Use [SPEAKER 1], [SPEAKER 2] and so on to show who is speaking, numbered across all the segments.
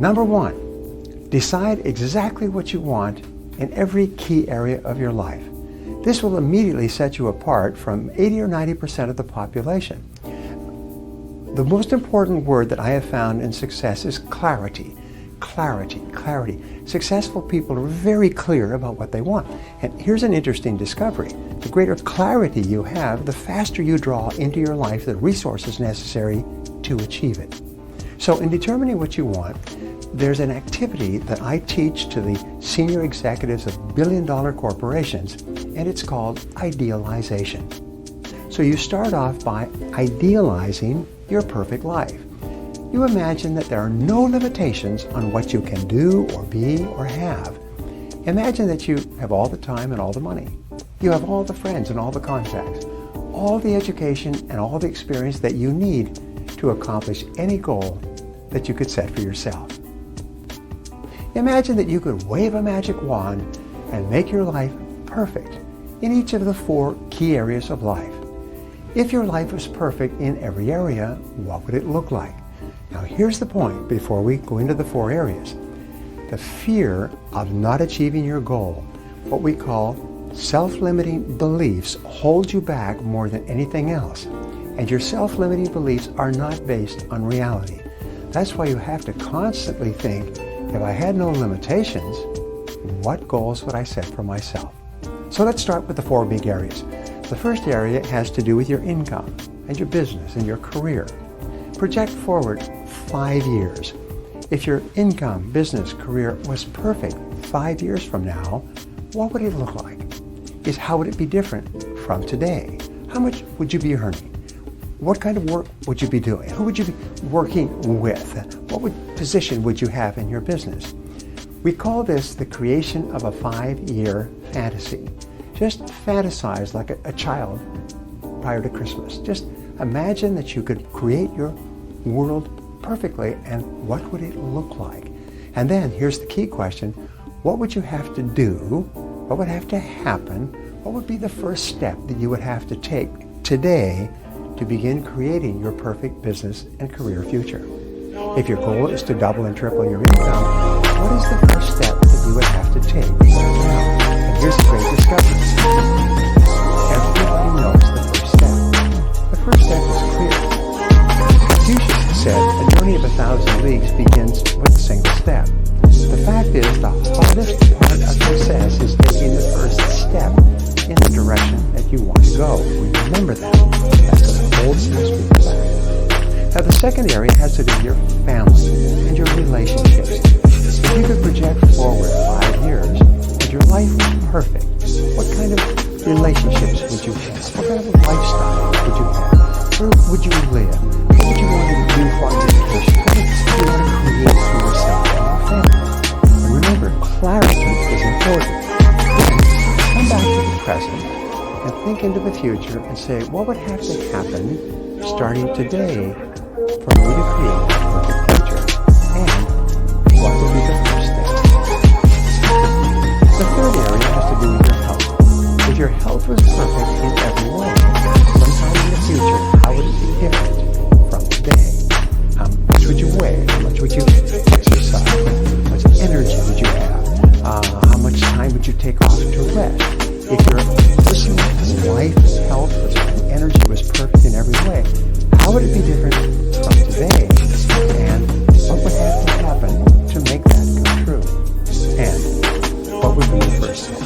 [SPEAKER 1] Number 1, decide exactly what you want in every key area of your life. This will immediately set you apart from 80 or 90% of the population. The most important word that I have found in success is clarity. Clarity, clarity. Successful people are very clear about what they want. And here's an interesting discovery. The greater clarity you have, the faster you draw into your life the resources necessary to achieve it. So in determining what you want, there's an activity that I teach to the senior executives of billion-dollar corporations, and it's called idealization. So you start off by idealizing your perfect life. You imagine that there are no limitations on what you can do or be or have. Imagine that you have all the time and all the money. You have all the friends and all the contacts, all the education and all the experience that you need to accomplish any goal that you could set for yourself. Imagine that you could wave a magic wand and make your life perfect in each of the 4 key areas of life. If your life was perfect in every area, what would it look like? Now here's the point before we go into the 4 areas. The fear of not achieving your goal, what we call self-limiting beliefs, hold you back more than anything else. And your self-limiting beliefs are not based on reality. That's why you have to constantly think, if I had no limitations, what goals would I set for myself? So let's start with the 4 big areas. The first area has to do with your income and your business and your career. Project forward 5 years. If your income, business, career was perfect 5 years from now, what would it look like? How would it be different from today? How much would you be earning? What kind of work would you be doing? Who would you be working with? What position would you have in your business? We call this the creation of a 5-year fantasy. Just fantasize like a child prior to Christmas. Just imagine that you could create your world perfectly, and what would it look like? And then here's the key question. What would you have to do? What would have to happen? What would be the first step that you would have to take today to begin creating your perfect business and career future? If your goal is to double and triple your income, what is the first step that you would have to take right now? And here's a great discovery. Everybody knows the first step. The first step is clear. Confucius said, a journey of 1,000 leagues begins with a single step. The fact is, the hardest part of success is taking the first step in the direction that you want to go. Remember that. That's what holds most people back. Now, the second area has to do with your family and your relationships. If you could project forward 5 years and your life was perfect, what kind of relationships would you have? What kind of lifestyle would you have? Where would you live? What would you want to do for education? What would you want to create for yourself and your family? And remember, clarity is important. Come back to the present and think into the future and say, what would have to happen starting today for me to create a perfect future? And what would be the first step? The third area has to do with your health. If your health was perfect in every way, sometime in the future, how would it be different from today? How much would you weigh? How much would you exercise? How much energy would you have? How much time would you take off to rest? If your personal life, health, and energy was perfect in every way, how would it be different from today? And what would have to happen to make that come true? And what would be the first step?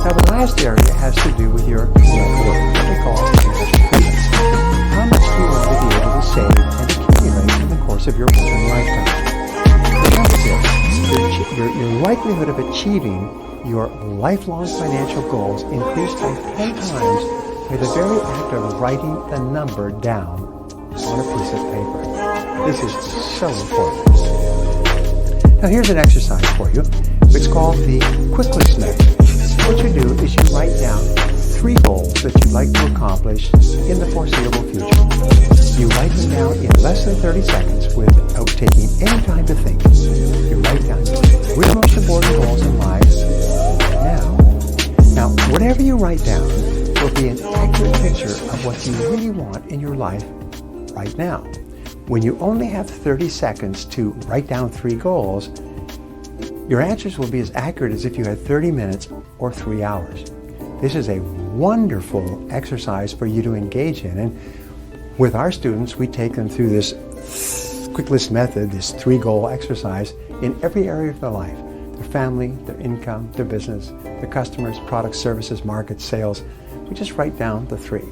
[SPEAKER 1] Now, the last area has to do with your net worth, what we call financial freedom. How much do you want to be able to save and accumulate in the course of your working lifetime? Remember this, your likelihood of achieving your lifelong financial goals increased by 10 times by the very act of writing the number down on a piece of paper. This is so important. Now here's an exercise for you. It's called the quick list method. What you do is you write down 3 goals that you'd like to accomplish in the foreseeable future. You write them down in less than 30 seconds without taking any time to think. You write down your 3 most important goals in life now. Now, whatever you write down will be an accurate picture of what you really want in your life right now. when you only have 30 seconds to write down 3 goals, your answers will be as accurate as if you had 30 minutes or 3 hours. This is a wonderful exercise for you to engage in, and with our students, we take them through this quick list method, this 3-goal exercise in every area of their life: their family, their income, their business, their customers, products, services, markets, sales. We just write down the 3.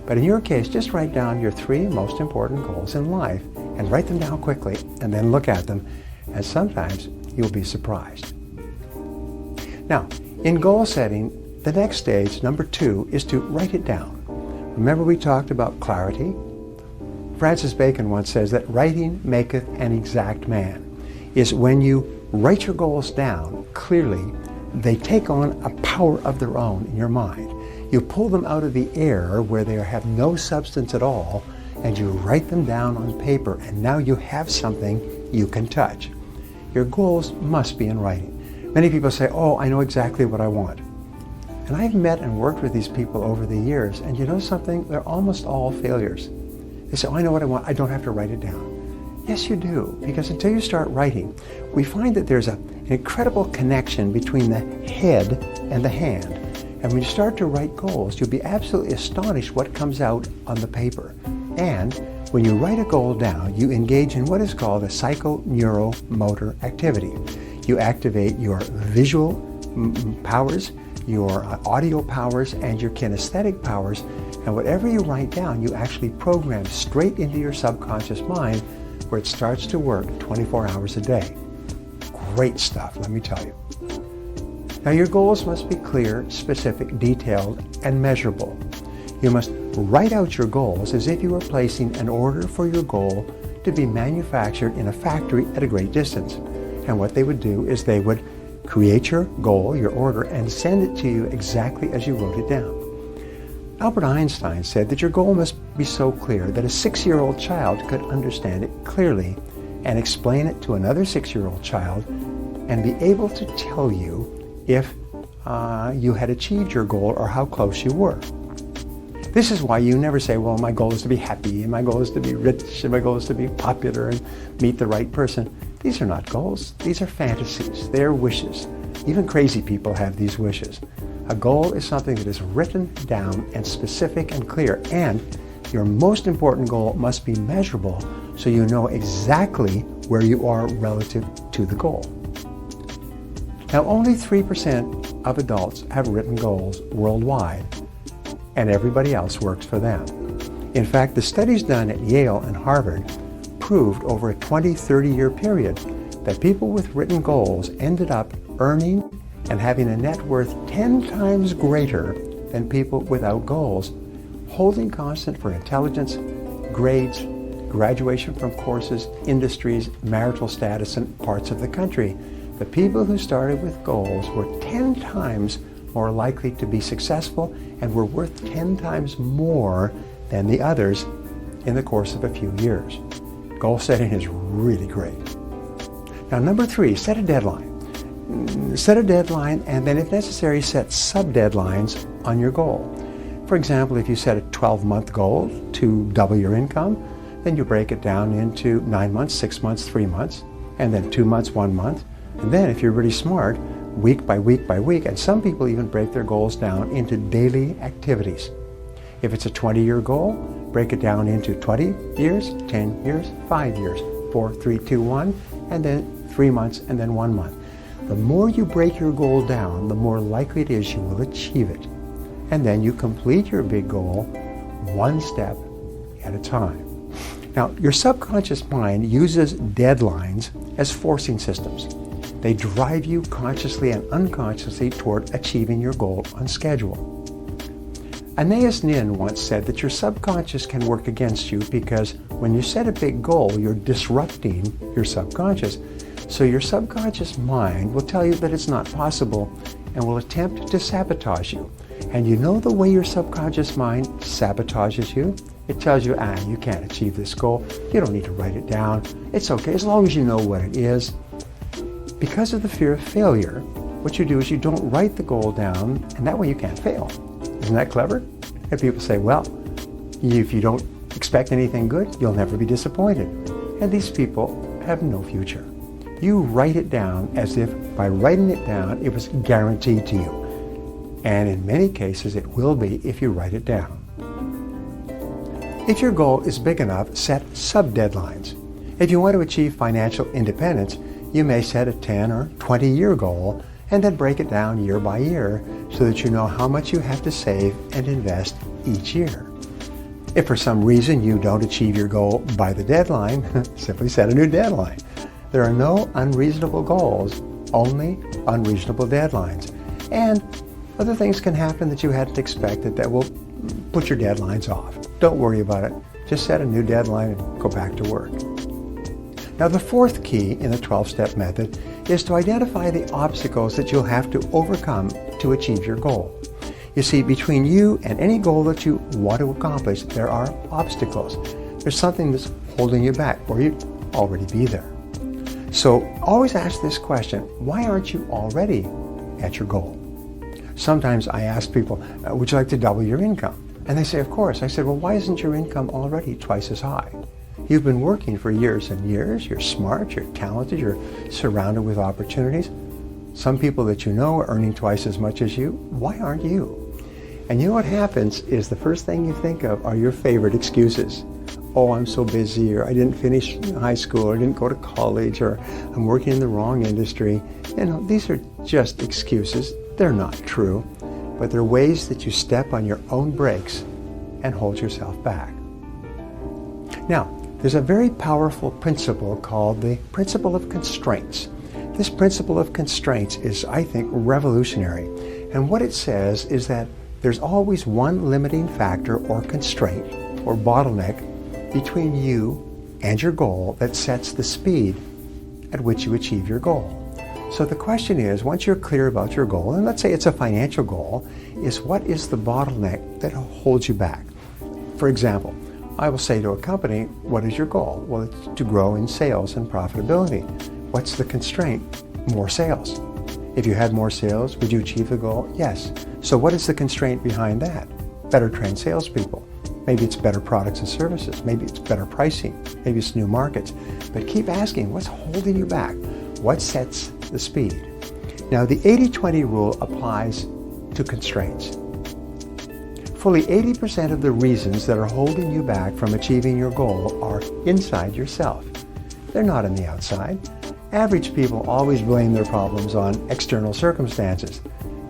[SPEAKER 1] But in your case, just write down your 3 most important goals in life and write them down quickly and then look at them, and sometimes you'll be surprised. Now, in goal setting, the next stage, number 2, is to write it down. Remember we talked about clarity? Francis Bacon once says that writing maketh an exact man. Is when you write your goals down clearly, they take on a power of their own in your mind. You pull them out of the air where they have no substance at all, and you write them down on paper, and now you have something you can touch. Your goals must be in writing. Many people say, oh, I know exactly what I want. And I've met and worked with these people over the years, and you know something? They're almost all failures. They say, oh, I know what I want. I don't have to write it down. Yes, you do, because until you start writing, we find that there's an incredible connection between the head and the hand. And when you start to write goals, you'll be absolutely astonished what comes out on the paper. And when you write a goal down, you engage in what is called a psychoneuromotor activity. You activate your visual powers, your audio powers, and your kinesthetic powers. And whatever you write down, you actually program straight into your subconscious mind, where it starts to work 24 hours a day. Great stuff, let me tell you. Now, your goals must be clear, specific, detailed, and measurable. You must write out your goals as if you were placing an order for your goal to be manufactured in a factory at a great distance. And what they would do is they would create your goal, your order, and send it to you exactly as you wrote it down. Albert Einstein said that your goal must be so clear that a 6-year-old child could understand it clearly and explain it to another 6-year-old child and be able to tell you if you had achieved your goal or how close you were. This is why you never say, well, my goal is to be happy, and my goal is to be rich, and my goal is to be popular and meet the right person. These are not goals. These are fantasies. They are wishes. Even crazy people have these wishes. A goal is something that is written down and specific and clear, and your most important goal must be measurable so you know exactly where you are relative to the goal. Now, only 3% of adults have written goals worldwide, and everybody else works for them. In fact, the studies done at Yale and Harvard proved over a 20-30-year period that people with written goals ended up earning and having a net worth 10 times greater than people without goals, holding constant for intelligence, grades, graduation from courses, industries, marital status, and parts of the country. The people who started with goals were 10 times more likely to be successful and were worth 10 times more than the others in the course of a few years. Goal setting is really great. Now, number 3, set a deadline. Set a deadline, and then if necessary, set sub-deadlines on your goal. For example, if you set a 12-month goal to double your income, then you break it down into 9 months, 6 months, 3 months, and then 2 months, 1 month. And then if you're really smart, week by week by week, and some people even break their goals down into daily activities. If it's a 20-year goal, break it down into 20 years, 10 years, 5 years, 4, 3, 2, 1, and then 3 months, and then 1 month. The more you break your goal down, the more likely it is you will achieve it. And then you complete your big goal one step at a time. Now, your subconscious mind uses deadlines as forcing systems. They drive you consciously and unconsciously toward achieving your goal on schedule. Anais Nin once said that your subconscious can work against you because when you set a big goal, you're disrupting your subconscious. So your subconscious mind will tell you that it's not possible and will attempt to sabotage you. And you know the way your subconscious mind sabotages you? It tells you, you can't achieve this goal. You don't need to write it down. It's okay as long as you know what it is. Because of the fear of failure, what you do is you don't write the goal down, and that way you can't fail. Isn't that clever? And people say, well, if you don't expect anything good, you'll never be disappointed. and these people have no future. You write it down as if by writing it down it was guaranteed to you. And in many cases it will be if you write it down. If your goal is big enough, set sub-deadlines. If you want to achieve financial independence, you may set a 10 or 20-year goal and then break it down year by year so that you know how much you have to save and invest each year. If for some reason you don't achieve your goal by the deadline, simply set a new deadline. There are no unreasonable goals, only unreasonable deadlines. And other things can happen that you hadn't expected that will put your deadlines off. Don't worry about it. Just set a new deadline and go back to work. Now, the fourth key in the 12-step method is to identify the obstacles that you'll have to overcome to achieve your goal. You see, between you and any goal that you want to accomplish, there are obstacles. There's something that's holding you back, or you'd already be there. So always ask this question: why aren't you already at your goal? Sometimes I ask people, would you like to double your income? And they say, of course. I said, well, why isn't your income already twice as high? You've been working for years and years. You're smart, you're talented, you're surrounded with opportunities. Some people that you know are earning twice as much as you. Why aren't you? And you know what happens is the first thing you think of are your favorite excuses. Oh, I'm so busy, or I didn't finish high school, or I didn't go to college, or I'm working in the wrong industry. You know, these are just excuses. They're not true, but they're ways that you step on your own brakes and hold yourself back. Now, there's a very powerful principle called the principle of constraints. This principle of constraints is, I think, revolutionary. And what it says is that there's always one limiting factor or constraint or bottleneck between you and your goal that sets the speed at which you achieve your goal. So the question is, once you're clear about your goal, and let's say it's a financial goal, is what is the bottleneck that holds you back? For example, I will say to a company, what is your goal? Well, it's to grow in sales and profitability. What's the constraint? More sales. If you had more sales, would you achieve the goal? Yes. So what is the constraint behind that? Better trained salespeople. Maybe it's better products and services. Maybe it's better pricing. Maybe it's new markets. But keep asking, what's holding you back? What sets the speed? Now, the 80-20 rule applies to constraints. Fully 80% of the reasons that are holding you back from achieving your goal are inside yourself. They're not on the outside. Average people always blame their problems on external circumstances.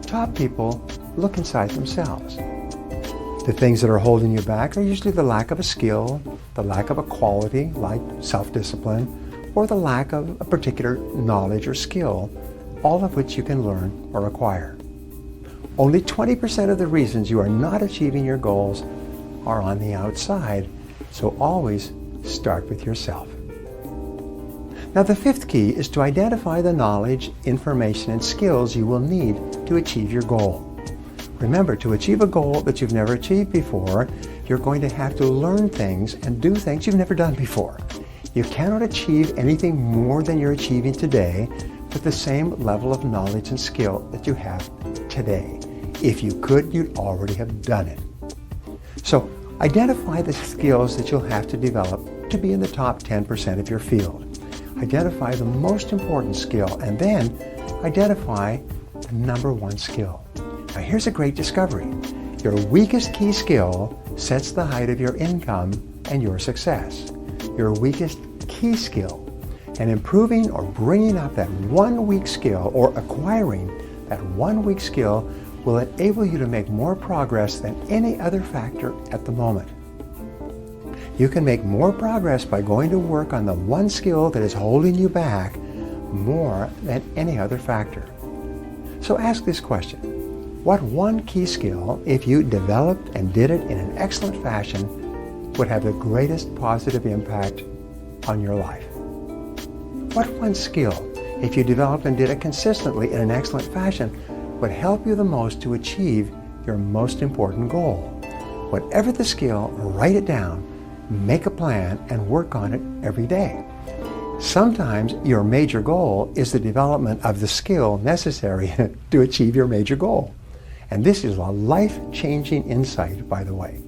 [SPEAKER 1] Top people look inside themselves. The things that are holding you back are usually the lack of a skill, the lack of a quality like self-discipline, or the lack of a particular knowledge or skill, all of which you can learn or acquire. Only 20% of the reasons you are not achieving your goals are on the outside, so always start with yourself. Now, the fifth key is to identify the knowledge, information, and skills you will need to achieve your goal. Remember, to achieve a goal that you've never achieved before, you're going to have to learn things and do things you've never done before. You cannot achieve anything more than you're achieving today with the same level of knowledge and skill that you have today. If you could, you'd already have done it. So, identify the skills that you'll have to develop to be in the top 10% of your field. Identify the most important skill, and then identify the number one skill. Now, here's a great discovery. Your weakest key skill sets the height of your income and your success. Your weakest key skill. And improving or bringing up that one weak skill or acquiring that one weak skill will enable you to make more progress than any other factor at the moment. You can make more progress by going to work on the one skill that is holding you back more than any other factor. So ask this question: what one key skill, if you developed and did it in an excellent fashion, would have the greatest positive impact on your life? What one skill, if you developed and did it consistently in an excellent fashion, would help you the most to achieve your most important goal? Whatever the skill, write it down, make a plan, and work on it every day. Sometimes your major goal is the development of the skill necessary to achieve your major goal. And this is a life-changing insight, by the way.